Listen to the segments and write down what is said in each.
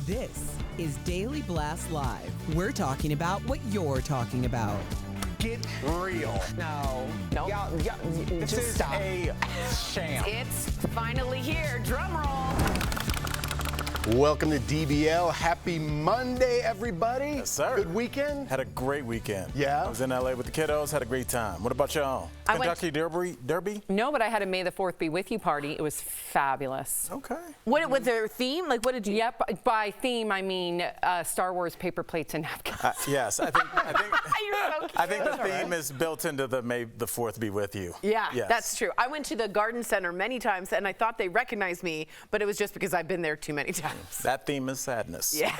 This is Daily Blast Live. We're talking about what you're talking about. Get real. No. This Just is stop. a sham. It's finally here. Drum roll. Welcome to DBL. Happy Monday, everybody. Yes, sir. Good weekend. Had a great weekend. Yeah? I was in LA with the kiddos, had a great time. What about y'all? I went- Kentucky Derby? No, but I had a May the 4th Be With You party. It was fabulous. Okay. What was their theme? Like, what did you? Yep, by theme, I mean Star Wars paper plates and napkins. Yes, I think You're so cute. I think the theme is built into the May the 4th Be With You. Yeah, Yes. that's true. I went to the Garden Center many times, and I thought they recognized me, but it was just because I've been there too many times. That theme is sadness. Yeah.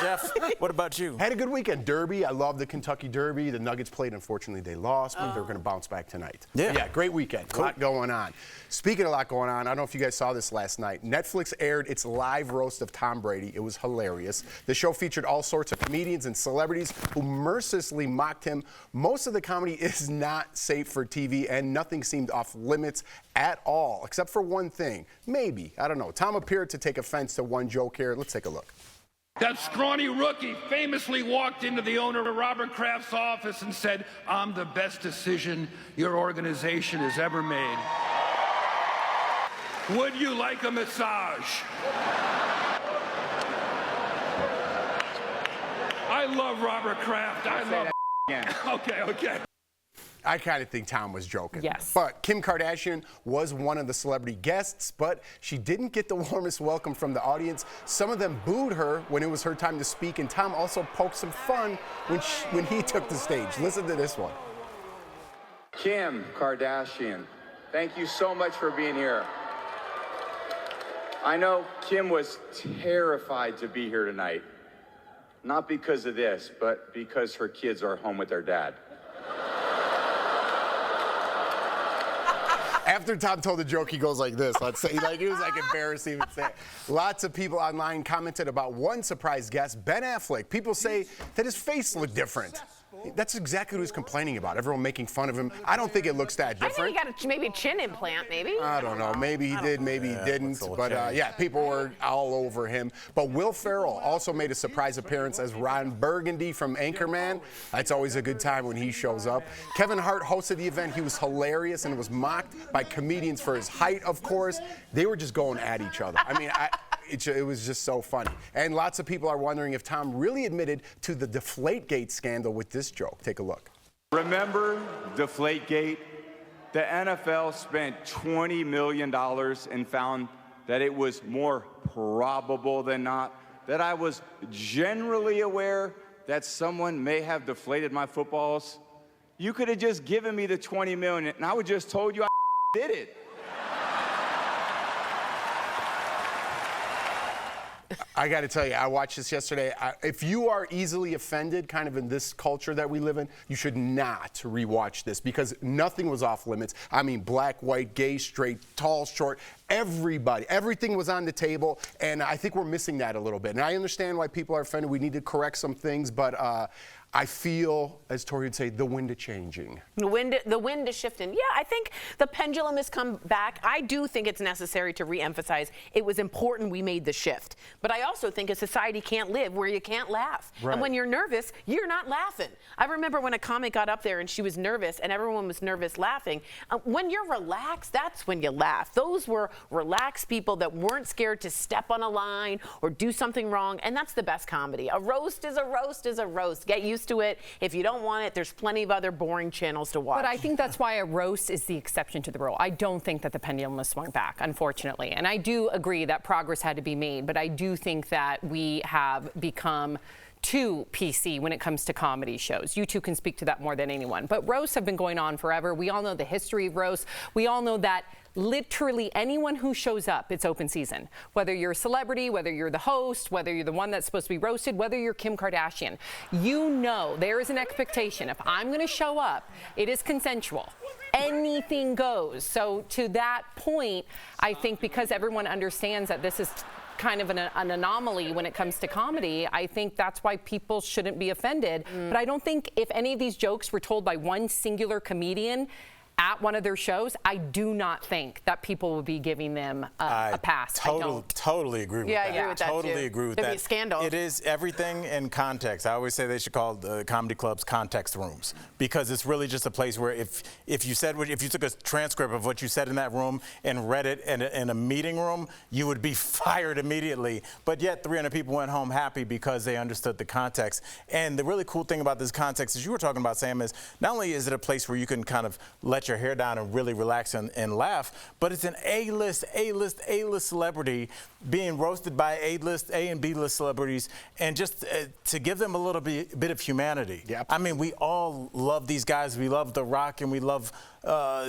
Jeff, what about you? Had a good weekend. Derby. I love the Kentucky Derby. The Nuggets played. Unfortunately, they lost, but they're going to bounce back tonight. Yeah. Yeah, great weekend. Cool. A lot going on. Speaking of a lot going on, I don't know if you guys saw this last night. Netflix aired its live roast of Tom Brady. It was hilarious. The show featured all sorts of comedians and celebrities who mercilessly mocked him. Most of the comedy is not safe for TV, and nothing seemed off limits at all, except for one thing. Maybe. I don't know. Tom appeared to take offense to one joke here. Let's take a look. That scrawny rookie famously walked into the owner of Robert Kraft's office and said, "I'm the best decision your organization has ever made. Would you like a massage?" I love Robert Kraft. I love Okay. I kind of think Tom was joking. Yes. But Kim Kardashian was one of the celebrity guests, but she didn't get the warmest welcome from the audience. Some of them booed her when it was her time to speak, and Tom also poked some fun when he took the stage. Listen to this one. Kim Kardashian, thank you so much for being here. I know Kim was terrified to be here tonight. Not because of this, but because her kids are home with their dad. After Tom told the joke, he goes like this. Let's say, he was embarrassed to even say it. Lots of people online commented about one surprise guest, Ben Affleck. People say that his face looked different. That's exactly what he was complaining about. Everyone making fun of him. I don't think it looks that I different. think he got maybe a chin implant, maybe. I don't know. Maybe he did, maybe he didn't. But yeah, people were all over him. But Will Ferrell also made a surprise appearance as Ron Burgundy from Anchorman. That's always a good time when he shows up. Kevin Hart hosted the event. He was hilarious and was mocked by comedians for his height, of course. They were just going at each other. I mean, it was just so funny. And lots of people are wondering if Tom really admitted to the Deflategate scandal with this joke. Take a look. Remember Deflategate? The NFL spent $20 million and found that it was more probable than not that I was generally aware that someone may have deflated my footballs. You could have just given me the $20 million and I would just told you I did it. I got to tell you, I watched this yesterday. If you are easily offended, kind of in this culture that we live in, you should not rewatch this because nothing was off limits. I mean, black, white, gay, straight, tall, short, everybody. Everything was on the table, and I think we're missing that a little bit. And I understand why people are offended. We need to correct some things, but I feel, as Tori would say, the wind is changing. The wind is shifting. Yeah, I think the pendulum has come back. I do think it's necessary to reemphasize it was important we made the shift. But I also think a society can't live where you can't laugh. Right. And when you're nervous, you're not laughing. I remember when a comic got up there and she was nervous and everyone was nervous laughing. When you're relaxed, that's when you laugh. Those were relaxed people that weren't scared to step on a line or do something wrong. And that's the best comedy. A roast is a roast is a roast. Get used to it. If you don't want it, there's plenty of other boring channels to watch. But I think that's why a roast is the exception to the rule. I don't think that the pendulum has swung back, unfortunately. And I do agree that progress had to be made, but I do think that we have become too PC when it comes to comedy shows. You two can speak to that more than anyone. But roasts have been going on forever. We all know the history of roasts. We all know that literally anyone who shows up, it's open season. Whether you're a celebrity, whether you're the host, whether you're the one that's supposed to be roasted, whether you're Kim Kardashian, you know there is an expectation. If I'm going to show up, it is consensual. Anything goes. So to that point, I think because everyone understands that this is kind of an anomaly when it comes to comedy, I think that's why people shouldn't be offended. But I don't think if any of these jokes were told by one singular comedian, at one of their shows, I do not think that people would be giving them a pass. Totally agree with that. Yeah, I agree with that Totally too. agree with There'd that. be a scandal. It is everything in context. I always say they should call the comedy clubs context rooms, because it's really just a place where if you took a transcript of what you said in that room and read it in a meeting room, you would be fired immediately. But yet 300 people went home happy because they understood the context. And the really cool thing about this context, as you were talking about, Sam, is not only is it a place where you can kind of let your hair down and really relax and laugh, but it's an A-list celebrity being roasted by A-list, A and B-list celebrities, and just to give them a little bit of humanity. Yep. I mean, we all love these guys. We love The Rock, and we love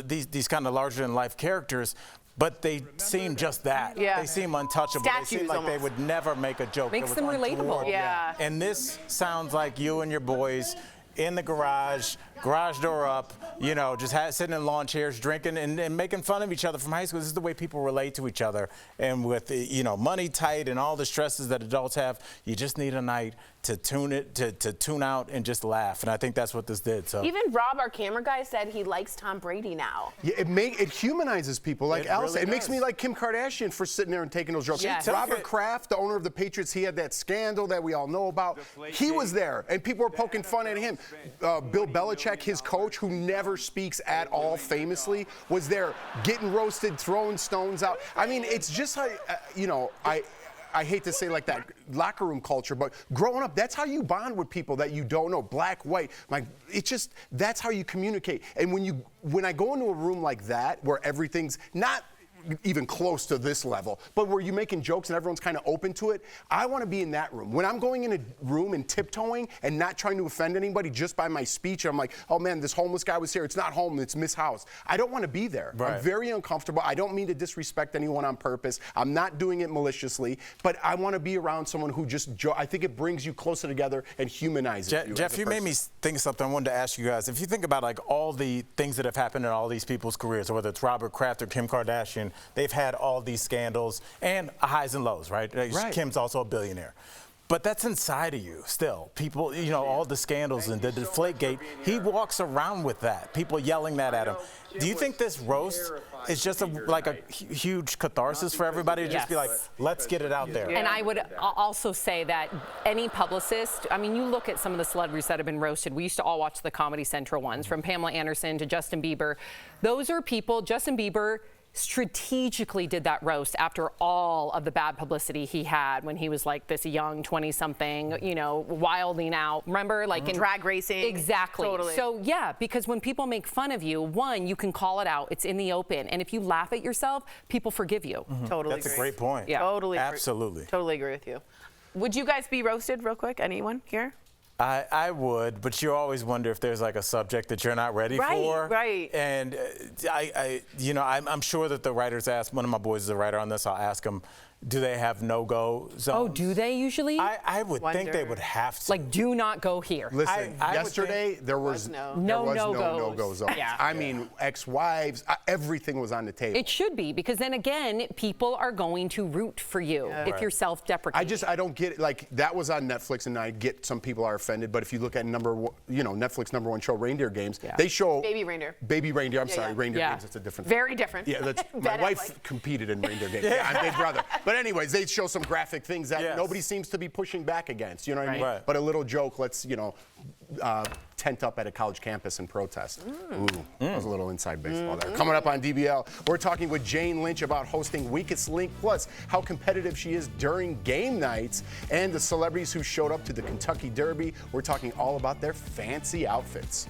these kind of larger-than-life characters. But they seem just that. Yeah. They seem untouchable. Statues they seem like they almost. would never make a joke. Makes that them was relatable. untoward. Yeah. And this sounds like you and your boys in the garage door up, just sitting in lawn chairs, drinking and making fun of each other from high school. This is the way people relate to each other. And with, money tight and all the stresses that adults have, you just need a night to tune out and just laugh. And I think that's what this did. So Even Rob, our camera guy, said he likes Tom Brady now. Yeah, it humanizes people. Like It Al really said, it makes does. me like Kim Kardashian for sitting there and taking those jokes. Yes. Robert Kraft, the owner of the Patriots, he had that scandal that we all know about. He was there, and people were poking fun at him. Bill Belichick, his coach, who never speaks at all famously, was there getting roasted, throwing stones out. I mean, it's just how, I hate to say like that locker room culture, but growing up, that's how you bond with people that you don't know, black, white. Like, it's just, that's how you communicate. And when I go into a room like that, where everything's not even close to this level, but where you're making jokes and everyone's kind of open to it, I want to be in that room. When I'm going in a room and tiptoeing and not trying to offend anybody just by my speech, I'm like, oh man, this homeless guy was here. It's not home, it's Miss House. I don't want to be there. Right. I'm very uncomfortable. I don't mean to disrespect anyone on purpose. I'm not doing it maliciously, but I want to be around someone who just, I think it brings you closer together and humanizes you. Jeff, you made me think of something I wanted to ask you guys. If you think about like all the things that have happened in all these people's careers, or whether it's Robert Kraft or Kim Kardashian, they've had all these scandals and highs and lows, right? Kim's also a billionaire. But that's inside of you still. People, all the scandals and the Deflategate, he walks around with that. People yelling that at him. Do you think this roast is just a huge catharsis for everybody to just be like, let's get it out there? And I would also say that any publicist, I mean, you look at some of the celebrities that have been roasted. We used to all watch the Comedy Central ones, from Pamela Anderson to Justin Bieber. Those are people, Justin Bieber strategically did that roast after all of the bad publicity he had when he was like this young 20-something, wilding out. Remember, like in drag racing. Exactly. Totally. So yeah, because when people make fun of you, one, you can call it out. It's in the open, and if you laugh at yourself, people forgive you. Totally. That's agree. a great point. Yeah. Totally. Absolutely. Totally agree with you. Would you guys be roasted real quick? Anyone here? I would, but you always wonder if there's like a subject that you're not ready for. Right. And I'm sure that the writers ask, one of my boys is a writer on this, I'll ask him, do they have no-go zones? Oh, do they usually? I would think they would have to. Like, do not go here. Listen, I would yesterday there was no no-go zone. Yeah. I mean, ex-wives, everything was on the table. It should be, because then again, people are going to root for you if you're self-deprecating. I don't get it. Like, that was on Netflix, and I get some people are offended, but if you look at Netflix #1 show, Reindeer Games, they show Baby Reindeer. Baby Reindeer. I'm sorry, yeah. Reindeer Yeah. Games. That's a different. Very different. Yeah, that's, my Bad wife Affleck. competed in Reindeer Games. Yeah, I'm Big Brother. But anyways, they show some graphic things that Yes. nobody seems to be pushing back against. You know what I mean? Right. But a little joke. Let's tent up at a college campus and protest. Ooh, that was a little inside baseball there. Coming up on DBL, we're talking with Jane Lynch about hosting Weakest Link, plus how competitive she is during game nights, and the celebrities who showed up to the Kentucky Derby. We're talking all about their fancy outfits.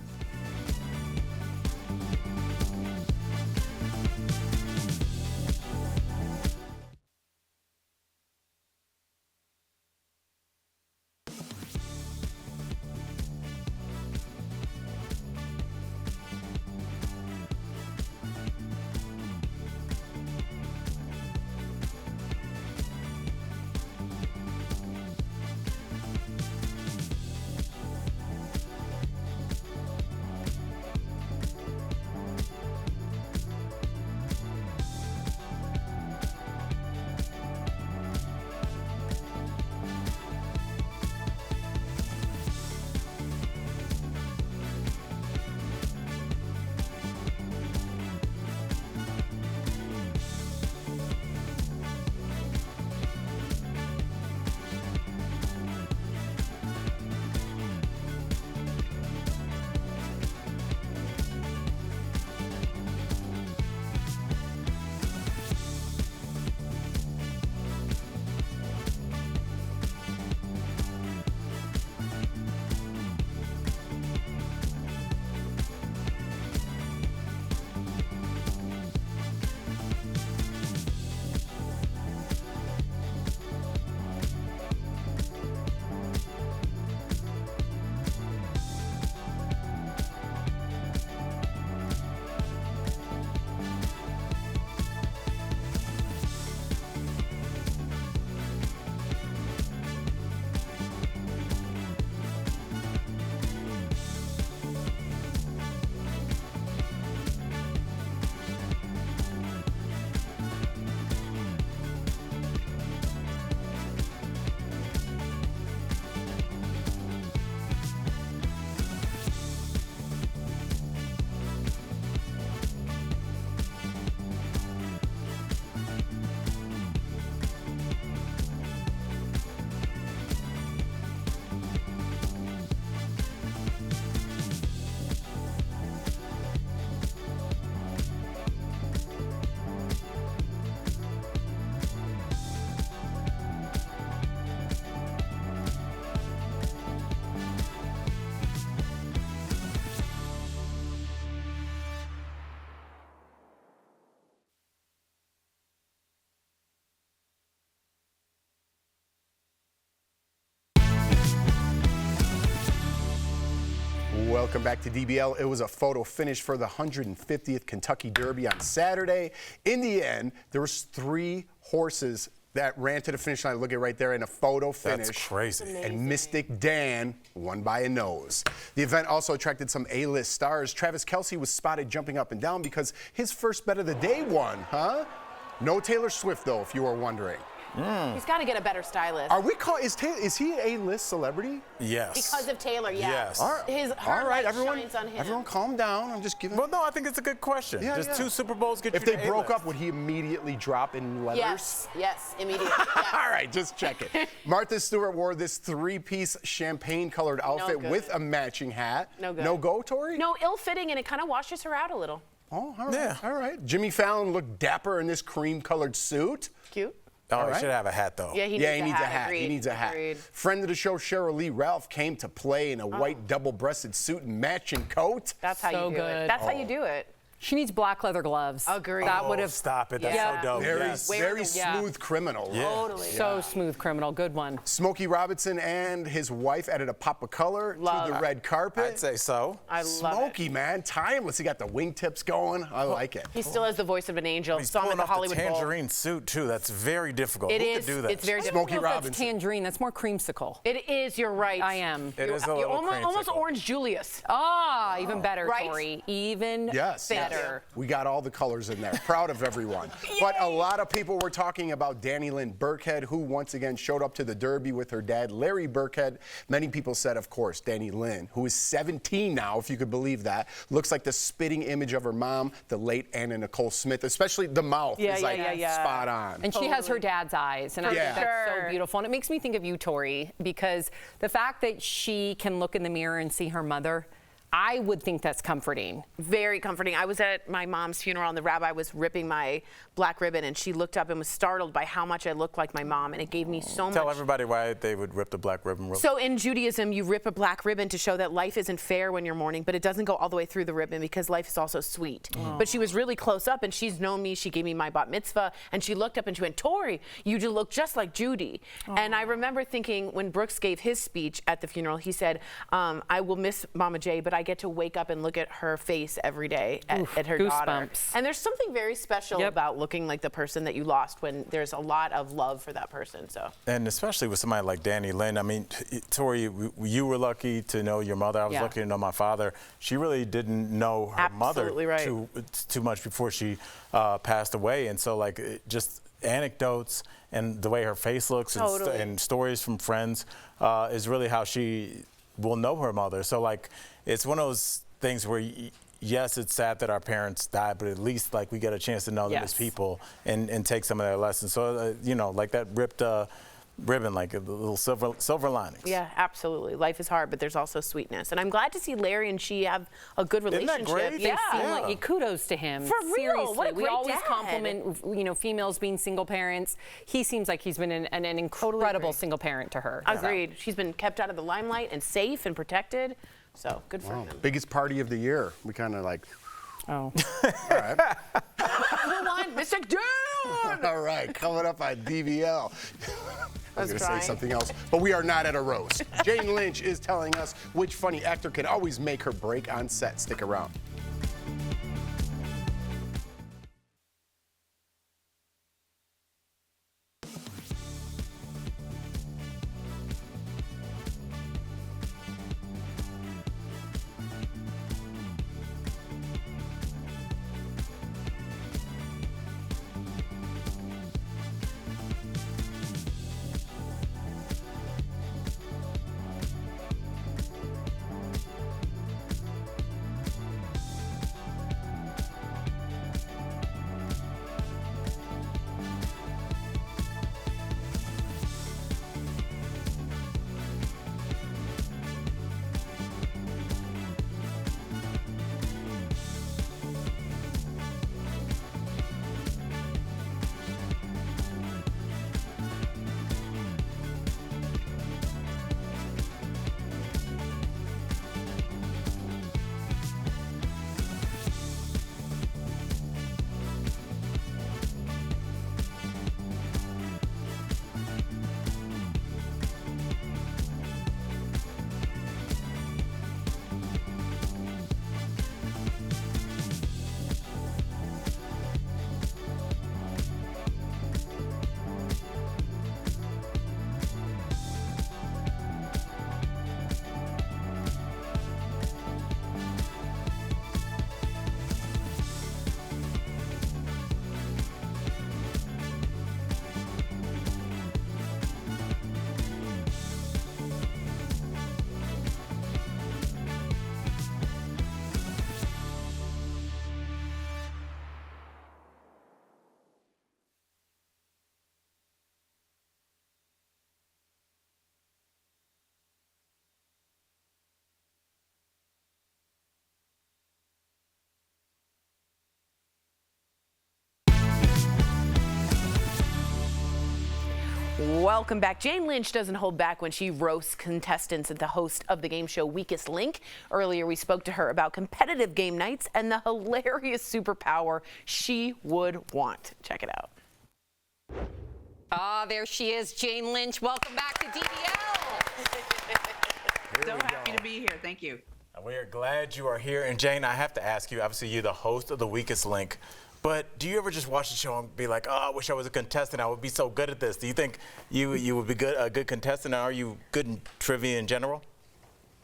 Welcome back to DBL. It was a photo finish for the 150th Kentucky Derby on Saturday. In the end, there was 3 horses that ran to the finish line. Look at right there in a photo finish. That's crazy. And Mystic Dan won by a nose. The event also attracted some A-list stars. Travis Kelce was spotted jumping up and down because his first bet of the day won, huh? No Taylor Swift, though, if you were wondering. He's got to get a better stylist. Are we is he an A-list celebrity? Yes. Because of Taylor, yeah. Yes. All right, everyone, shines on him. Everyone calm down. I'm just giving. Well, no, I think it's a good question. Yeah, Just yeah. 2 Super Bowls get If you they to broke A-list. up, would he immediately drop in letters? Yes, immediately. Yes. All right, just check it. Martha Stewart wore this 3-piece champagne-colored outfit good. with a matching hat. No good. No go, Tori? No, ill-fitting, and it kind of washes her out a little. Oh, all right. Yeah. All right. Jimmy Fallon looked dapper in this cream-colored suit. Cute. Oh, All he right. should have a hat, though. Yeah, he Yeah, needs he needs a hat. Agreed. He needs a hat. Agreed. Friend of the show, Cheryl Lee Ralph, came to play in a white double-breasted suit and matching coat. That's how So you do it. good. That's how you do it. She needs black leather gloves. Agreed. That would have Stop it. That's Yeah. so dope. Very, Yes. very Yeah. smooth criminal. Yeah. Totally. so smooth criminal. Good one. Smokey Robinson and his wife added a pop of color Love. to the red carpet. I'd say so. I love Smokey, man, timeless. He got the wingtips going. I like it. He still has the voice of an angel. He's Saw him at pulling the off Hollywood the Bowl. tangerine suit, too. That's very difficult. It Who is. could do that? It's very Smokey difficult. Robinson. That's tangerine. That's more creamsicle. It is. You're right. I am. It is a You're little almost creamsicle. Orange Julius. Ah, even better, Right? Tori. Even Yes. better. We got all the colors in there. Proud of everyone. But a lot of people were talking about Danny Lynn Burkhead, who once again showed up to the Derby with her dad, Larry Burkhead. Many people said, of course, Danny Lynn, who is 17 now, if you could believe that, looks like the spitting image of her mom, the late Anna Nicole Smith, especially the mouth Yeah, is yeah, like yeah, yeah. spot on. And she has her dad's eyes, and I Yeah. think that's Sure. so beautiful. And it makes me think of you, Tori, because the fact that she can look in the mirror and see her mother, I would think that's comforting. Very comforting. I was at my mom's funeral and the rabbi was ripping my black ribbon and she looked up and was startled by how much I looked like my mom, and it gave me so Tell much. everybody why they would rip the black ribbon. So in Judaism, you rip a black ribbon to show that life isn't fair when you're mourning, but it doesn't go all the way through the ribbon because life is also sweet. But she was really close up and she's known me. She gave me my bat mitzvah and she looked up and she went, Tori, you do look just like Judy. And I remember thinking when Brooks gave his speech at the funeral, he said, I will miss Mama J, but I get to wake up and look at her face every day at her daughter. goosebumps. And there's something very special about looking like the person that you lost when there's a lot of love for that person. So. And especially with somebody like Danny Lynn. I mean, Tori, you were lucky to know your mother. I was lucky to know my father. She really didn't know her Absolutely mother right. too much before she passed away. And so, like, just anecdotes and the way her face looks and stories from friends is really how she will know her mother. So, like, it's one of those things where yes, it's sad that our parents died, but at least like we get a chance to know them as people and take some of their lessons. So you know, like that ripped ribbon, like a little silver linings. Yeah, absolutely. Life is hard, but there's also sweetness. And I'm glad to see Larry and she have a good relationship. Isn't that great? Yeah. Seem like, kudos to him. For real, Seriously. what a We great always dad. compliment, females being single parents. He seems like he's been an incredible single parent to her. Agreed. She's been kept out of the limelight and safe and protected. So good for him. Biggest party of the year. We kind of like. Oh. All right. Who won? Mystic Dan! All right, coming up on DBL. I was going to say crying. something else, but we are not at a roast. Jane Lynch is telling us which funny actor can always make her break on set. Stick around. Welcome back. Jane Lynch doesn't hold back when she roasts contestants and the host of the game show Weakest Link. Earlier, we spoke to her about competitive game nights and the hilarious superpower she would want. Check it out. Ah, there she is, Jane Lynch. Welcome back to DBL. So happy to be here. Thank you. We are glad you are here. And Jane, I have to ask you, obviously you're the host of the Weakest Link, but do you ever just watch the show and be like, oh, I wish I was a contestant. I would be so good at this. Do you think you would be a good contestant? Are you good in trivia in general?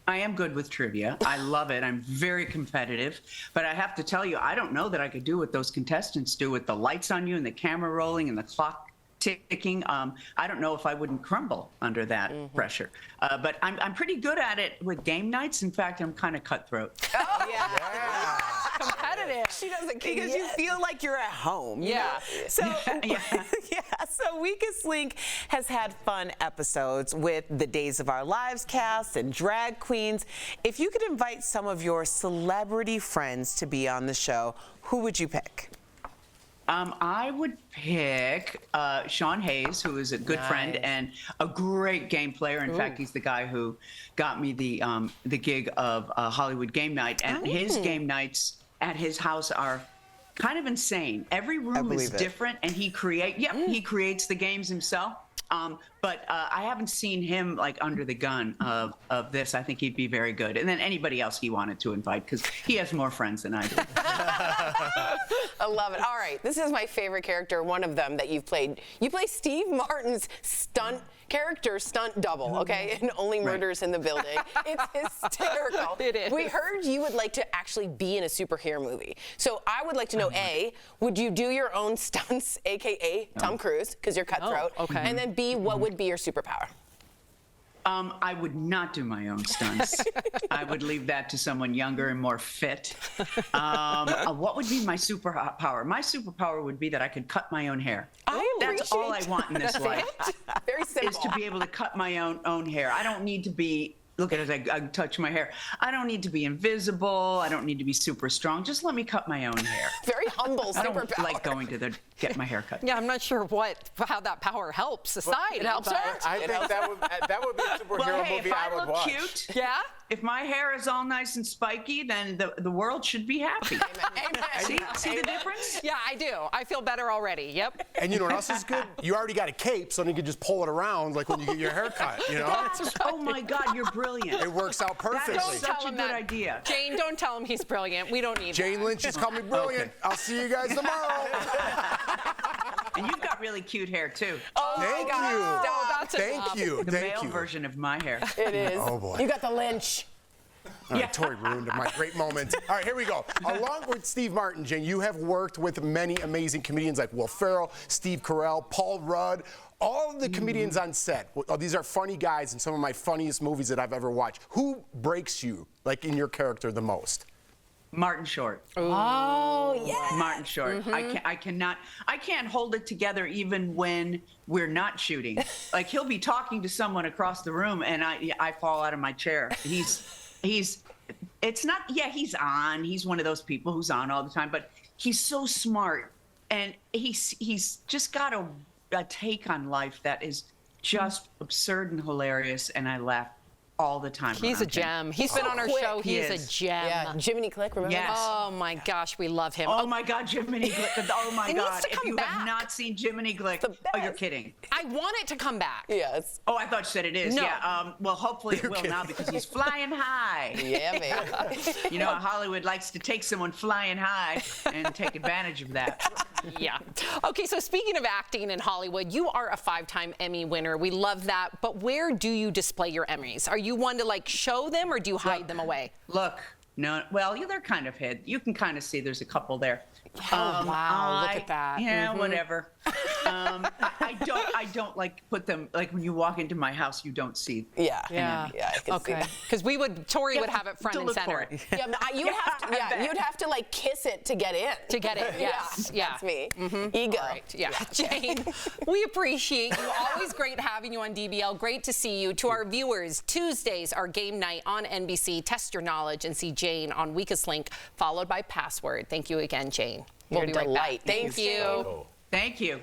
I am good with trivia. I love it. I'm very competitive. But I have to tell you, I don't know that I could do what those contestants do with the lights on you and the camera rolling and the clock ticking. I don't know if I wouldn't crumble under that pressure. But I'm pretty good at it with game nights. In fact, I'm kind of cutthroat. Oh, yeah. Competitive. She doesn't because you feel like you're at home. Yeah. So, so Weakest Link has had fun episodes with the Days of Our Lives cast and drag queens. If you could invite some of your celebrity friends to be on the show, who would you pick? I would pick Sean Hayes, who is a good friend and a great game player. In fact, he's the guy who got me the gig of Hollywood Game Night. And his game nights at his house are kind of insane. Every room is different, and he creates the games himself. But I haven't seen him like under the gun of this. I think he'd be very good. And then anybody else he wanted to invite, because he has more friends than I do. I love it. All right, this is my favorite character, one of them that you've played. You play Steve Martin's stunt double, okay? And Only Murders in the Building. It's hysterical. It is. We heard you would like to actually be in a superhero movie. So I would like to know, A, would you do your own stunts, a.k.a. Tom Cruise, because you're cutthroat? Oh, okay. And then B, what would be your superpower? I would not do my own stunts. I would leave that to someone younger and more fit. What would be my superpower? My superpower would be that I could cut my own hair. That's all I want in this life. Very simple. Is to be able to cut my own hair. I don't need to be, look at it, I touch my hair. I don't need to be invisible. I don't need to be super strong. Just let me cut my own hair. Very humble I don't superpower. like going to get my hair cut. Yeah, I'm not sure how that power helps society. It helps her. I think that would be a superhero movie I would watch. Cute, Yeah? if my hair is all nice and spiky, then the world should be happy. Amen. See the difference? Yeah, I do. I feel better already. Yep. And you know what else is good? You already got a cape, so you can just pull it around like when you get your hair cut, you know? Oh my God, you're brilliant. It works out perfectly. That is such a good idea. Jane, don't tell him he's brilliant. We don't need Jane that. Lynch just called me brilliant. Okay. I'll see you guys tomorrow. And you've got really cute hair too. Thank you. that's Thank you. The Thank male you. version of my hair. It is. Oh, boy. You got the Lynch. All right, Tori ruined my great moment. All right, here we go. Along with Steve Martin, Jane, you have worked with many amazing comedians like Will Ferrell, Steve Carell, Paul Rudd, all of the comedians on set. These are funny guys in some of my funniest movies that I've ever watched. Who breaks you, like in your character, the most? Martin Short. Oh, yeah. Martin Short. I can't hold it together even when we're not shooting. Like he'll be talking to someone across the room and I fall out of my chair. He's on. He's one of those people who's on all the time, but he's so smart and he's just got a take on life that is just absurd and hilarious, and I laugh all the time. He's a gem. He's been on our show. He is a gem. Yeah, Jiminy Click, remember? Yes. Oh my gosh, we love him. Oh my God, Jiminy Glick. Oh my It needs God. to If come you back. have not seen Jiminy Glick, oh, you're kidding. I want it to come back. Yes. Oh, I thought you said it is. No. Yeah. Well, hopefully it will now because he's flying high. Yeah, baby. You know, Hollywood likes to take someone flying high and take advantage of that. Yeah. Okay, so speaking of acting in Hollywood, you are a 5-time Emmy winner. We love that. But where do you display your Emmys? Are you one to like show them or do you hide them away? Look, no, well, they're kind of hid. You can kind of see there's a couple there. Oh, wow, look at that. Yeah, whatever. I don't like put them, like when you walk into my house, you don't see. Yeah. Yeah. Yeah, I can see Okay. that. Because Tori would have it front to and look center. for it. Yeah, but you'd have to like kiss it to get in. To get in, yes. Yeah. That's me. Ego. All right, yeah. Jane, we appreciate you. Always great having you on DBL. Great to see you. To our viewers, Tuesdays are game night on NBC. Test your knowledge and see Jane on Weakest Link, followed by Password. Thank you again, Jane. You're We'll a be right back. delight. Thank Thanks, you. Jane. Thank you.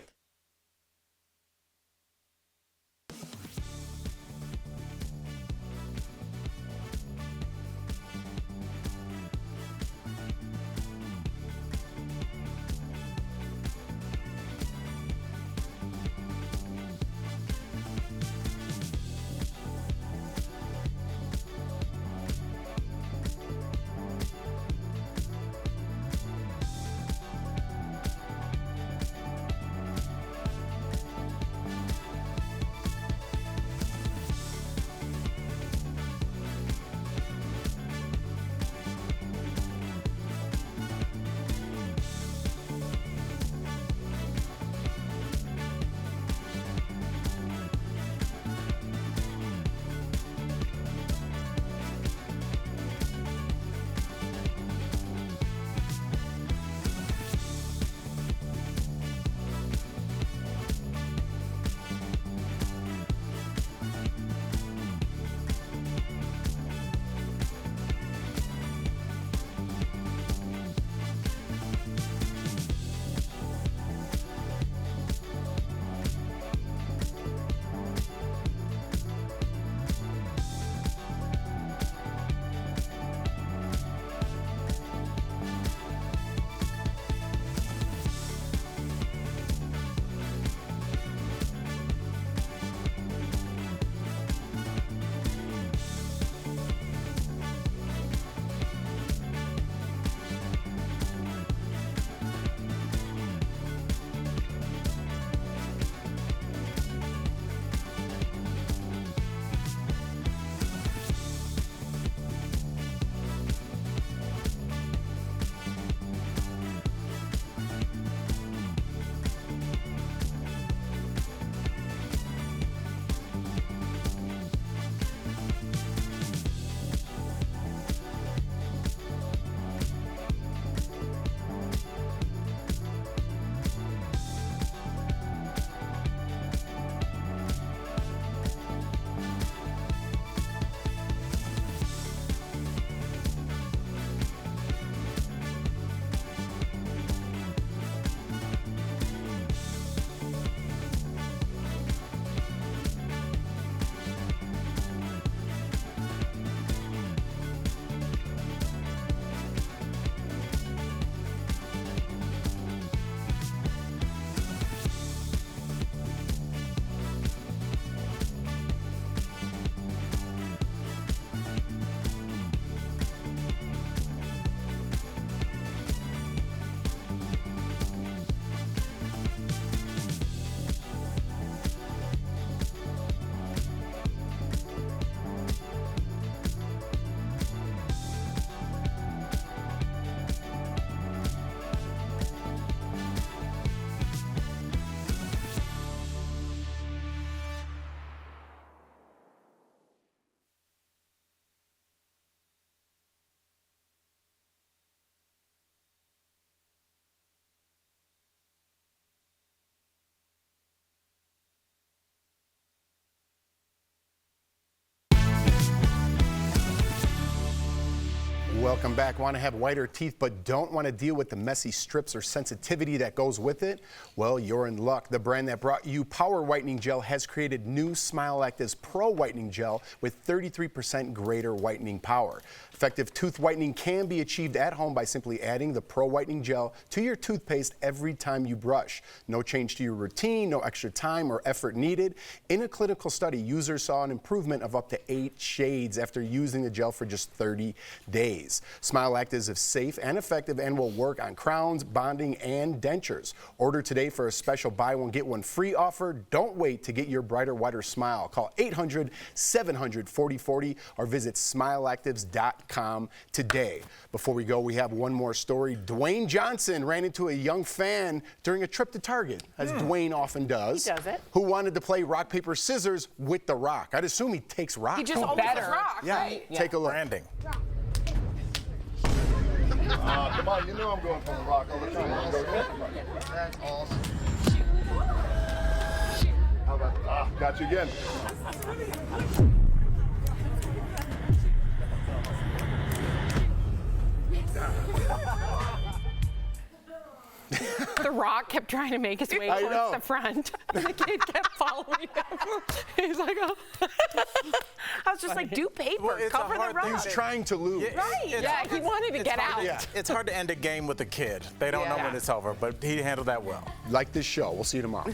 Welcome back. Want to have whiter teeth but don't want to deal with the messy strips or sensitivity that goes with it? Well, you're in luck. The brand that brought you Power Whitening Gel has created new Smile Actives Pro Whitening Gel with 33% greater whitening power. Effective tooth whitening can be achieved at home by simply adding the Pro Whitening Gel to your toothpaste every time you brush. No change to your routine, no extra time or effort needed. In a clinical study, users saw an improvement of up to 8 shades after using the gel for just 30 days. Smile Actives is safe and effective and will work on crowns, bonding, and dentures. Order today for a special buy one, get one free offer. Don't wait to get your brighter, whiter smile. Call 800-700-4040 or visit smileactives.com today. Before we go, we have one more story. Dwayne Johnson ran into a young fan during a trip to Target, as Dwayne often does. He does it. Who wanted to play rock, paper, scissors with The Rock. I'd assume he takes rock. He just always does rock, right? Take a look. Branding. Come on, you know I'm going for the rock all the time. That's awesome. How about that? Got you again. The Rock kept trying to make his way towards the front. And the kid kept following him. He's like, oh. I was just like, do paper, Well, it's a cover the hard thing rock. He's trying to lose. Right. Yeah, he wanted to get out. It's hard to end a game with a kid. They don't know when it's over, but he handled that well. Like this show. We'll see you tomorrow.